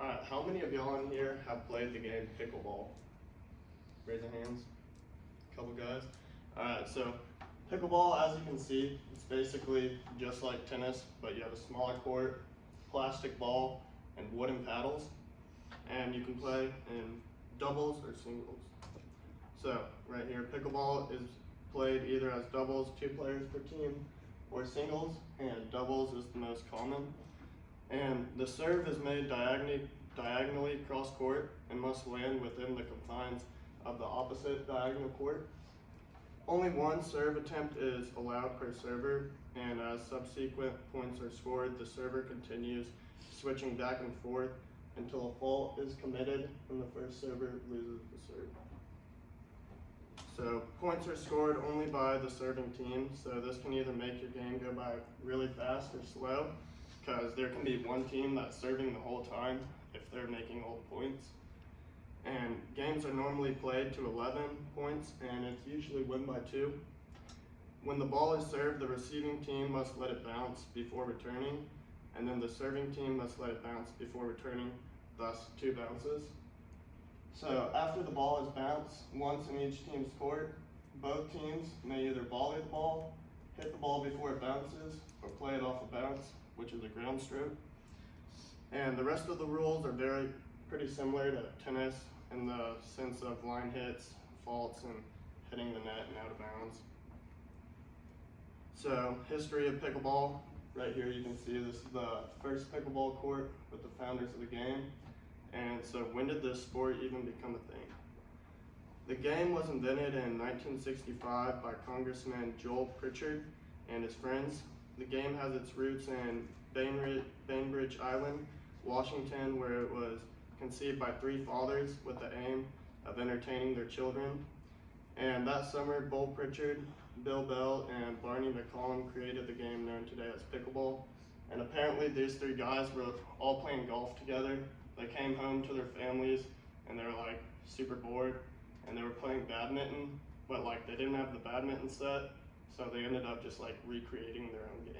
Alright, how many of y'all in here have played the game pickleball? Raise your hands. A couple guys. Alright, so pickleball, as you can see, it's basically just like tennis, but you have a smaller court, plastic ball, and wooden paddles. And you can play in doubles or singles. So, right here, pickleball is played either as doubles, 2 players per team, or singles, and doubles is the most common. And the serve is made diagonally cross court and must land within the confines of the opposite diagonal court. Only one serve attempt is allowed per server, and as subsequent points are scored, the server continues switching back and forth until a fault is committed and the first server loses the serve. So points are scored only by the serving team, so this can either make your game go by really fast or slow, because there can be one team that's serving the whole time if they're making all the points. And games are normally played to 11 points, and it's usually win by 2. When the ball is served, the receiving team must let it bounce before returning, and then the serving team must let it bounce before returning, thus 2 bounces. So after the ball is bounced once in each team's court, both teams may either volley the ball, hit the ball before it bounces, or play it off a bounce, which is a ground stroke. And the rest of the rules are pretty similar to tennis in the sense of line hits, faults, and hitting the net and out of bounds. So, history of pickleball. Right here you can see this is the first pickleball court with the founders of the game. And so when did this sport even become a thing? The game was invented in 1965 by Congressman Joel Pritchard and his friends. The game has its roots in Bainbridge Island, Washington, where it was conceived by 3 fathers with the aim of entertaining their children. And that summer, Bull Pritchard, Bill Bell, and Barney McCollum created the game known today as pickleball. And apparently these 3 guys were all playing golf together. They came home to their families and they were like super bored, and they were playing badminton, but like they didn't have the badminton set, so they ended up just like recreating their own game.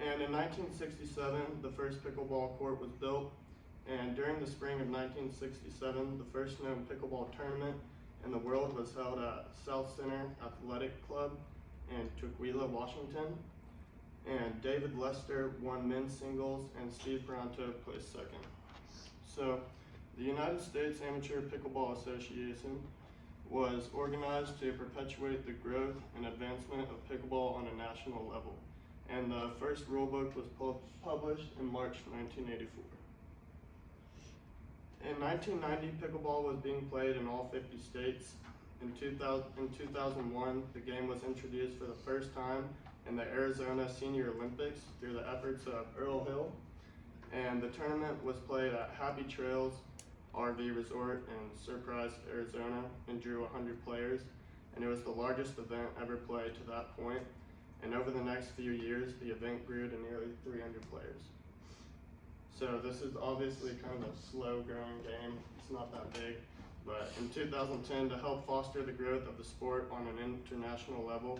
And in 1967, the first pickleball court was built, and during the spring of 1967, the first known pickleball tournament in the world was held at South Center Athletic Club in Tukwila, Washington. And David Lester won men's singles, and Steve Bronto placed second. So, the United States Amateur Pickleball Association was organized to perpetuate the growth and advancement of pickleball on a national level. And the first rulebook was published in March 1984. In 1990, pickleball was being played in all 50 states. In 2001, the game was introduced for the first time in the Arizona Senior Olympics through the efforts of Earl Hill. And the tournament was played at Happy Trails RV Resort in Surprise, Arizona, and drew 100 players. And it was the largest event ever played to that point. And over the next few years, the event grew to nearly 300 players. So this is obviously kind of a slow growing game. It's not that big. But in 2010, to help foster the growth of the sport on an international level,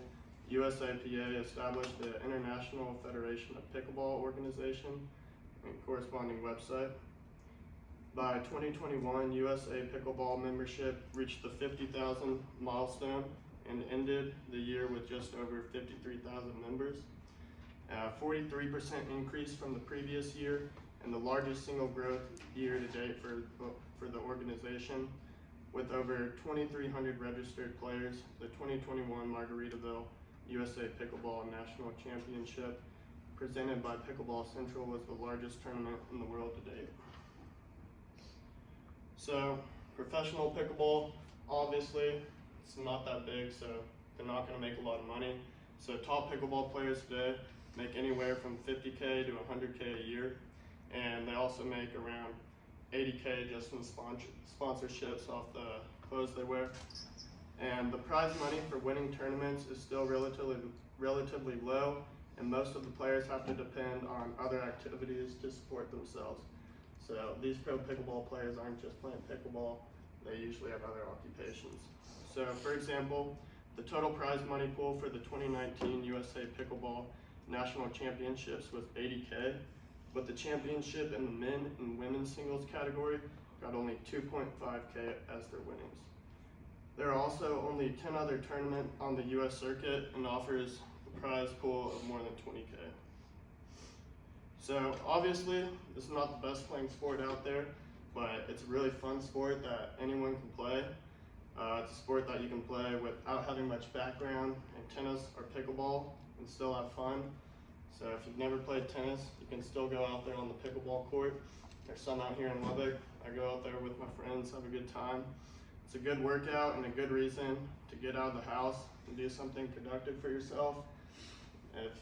USAPA established the International Federation of Pickleball Organization and corresponding website. By 2021, USA Pickleball membership reached the 50,000 milestone and ended the year with just over 53,000 members. 43% increase from the previous year, and the largest single growth year to date for the organization. With over 2,300 registered players, the 2021 Margaritaville USA Pickleball National Championship presented by Pickleball Central was the largest tournament in the world to date. So, professional pickleball, obviously, it's not that big, so they're not going to make a lot of money. So top pickleball players today make anywhere from $50K to $100K a year, and they also make around $80K just in sponsorships off the clothes they wear. And the prize money for winning tournaments is still relatively low, and most of the players have to depend on other activities to support themselves. So these pro pickleball players aren't just playing pickleball, they usually have other occupations. So for example, the total prize money pool for the 2019 USA Pickleball National Championships was $80K, but the championship in the men and women's singles category got only 2.5K as their winnings. There are also only 10 other tournaments on the US circuit and offers a prize pool of more than 20K. So obviously, this is not the best playing sport out there, but it's a really fun sport that anyone can play. It's a sport that you can play without having much background in tennis or pickleball and still have fun. So if you've never played tennis, you can still go out there on the pickleball court. There's some out here in Lubbock. I go out there with my friends, have a good time. It's a good workout and a good reason to get out of the house and do something productive for yourself. If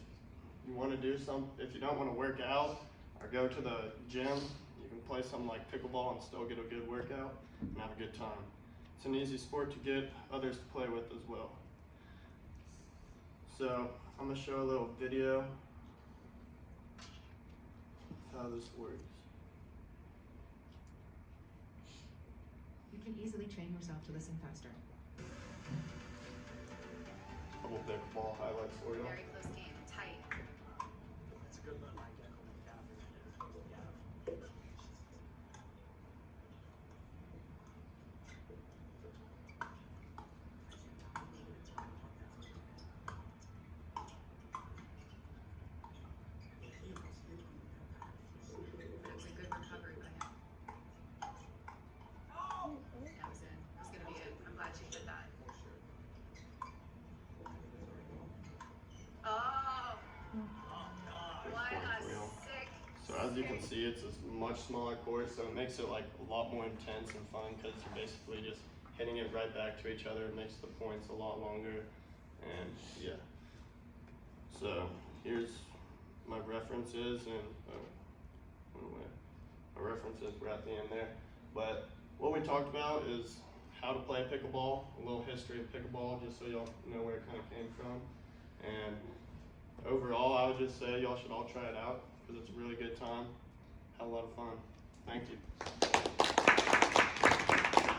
you want to do if you don't want to work out or go to the gym, you can play something like pickleball and still get a good workout and have a good time. It's an easy sport to get others to play with as well. So I'm going to show a little video of how this works. You can easily train yourself to listen faster. Couple pickleball highlights for you. Very close game, tight. It's a good one. That's a good recovery by him. That was it. That's gonna be it. I'm glad she did that. Oh! What a sick. So as you can see, it's a much smaller court, so it makes it like a lot more intense and fun because you're basically just hitting it right back to each other. It makes the points a lot longer, and yeah. So here's my references, and my references were at the end there. But what we talked about is how to play pickleball, a little history of pickleball, just so y'all know where it kind of came from. And overall, I would just say y'all should all try it out because it's a really good time. Have a lot of fun. Thank you.